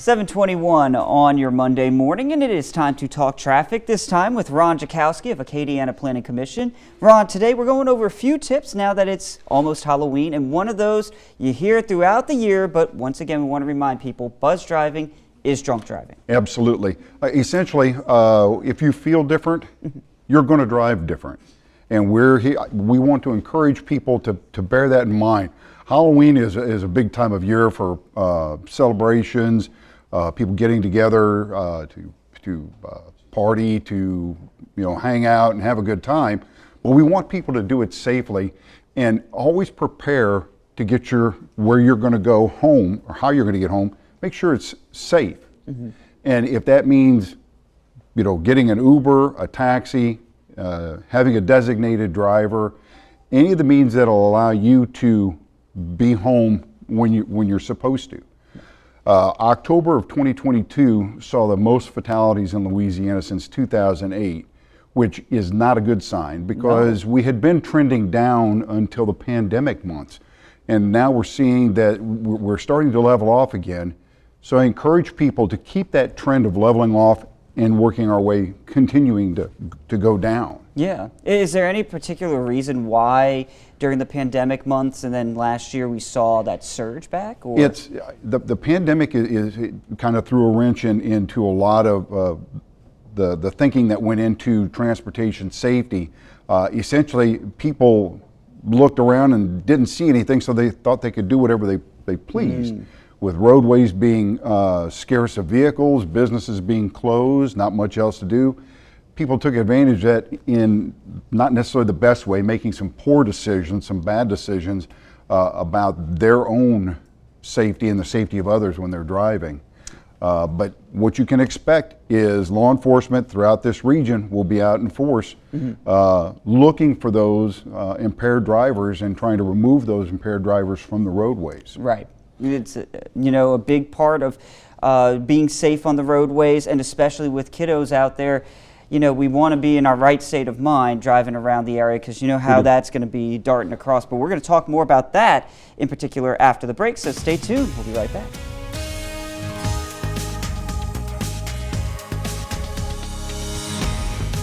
7:21 on your Monday morning, and it is time to talk traffic, this time with Ron Czajkowski of Acadiana Planning Commission. Ron, today we're going over a few tips now that it's almost Halloween, and one of those you hear throughout the year, but once again we want to remind people, buzz driving is drunk driving. Absolutely. Essentially, if you feel different, you're going to drive different. And we want to encourage people to bear that in mind. Halloween is a big time of year for celebrations, people getting together to party, to hang out and have a good time. But we want people to do it safely and always prepare to get where you're going to go home or how you're going to get home. Make sure it's safe. Mm-hmm. And if that means getting an Uber, a taxi, having a designated driver, any of the means that'll allow you to be home when you're supposed to. October of 2022 saw the most fatalities in Louisiana since 2008, which is not a good sign because we had been trending down until the pandemic months. And now we're seeing that we're starting to level off again. So I encourage people to keep that trend of leveling off and working our way, continuing to go down. Yeah. Is there any particular reason why during the pandemic months and then last year we saw that surge back? Or? It's the pandemic is kind of threw a wrench into a lot of the thinking that went into transportation safety. Essentially, people looked around and didn't see anything, so they thought they could do whatever they pleased. With roadways being scarce of vehicles, businesses being closed, not much else to do, people took advantage of that in not necessarily the best way, making some poor decisions, some bad decisions about their own safety and the safety of others when they're driving. But what you can expect is law enforcement throughout this region will be out in force looking for those impaired drivers and trying to remove those impaired drivers from the roadways. Right. It's a big part of being safe on the roadways, and especially with kiddos out there. We want to be in our right state of mind driving around the area because you know how that's going to be darting across. But we're going to talk more about that in particular after the break, so stay tuned. We'll be right back.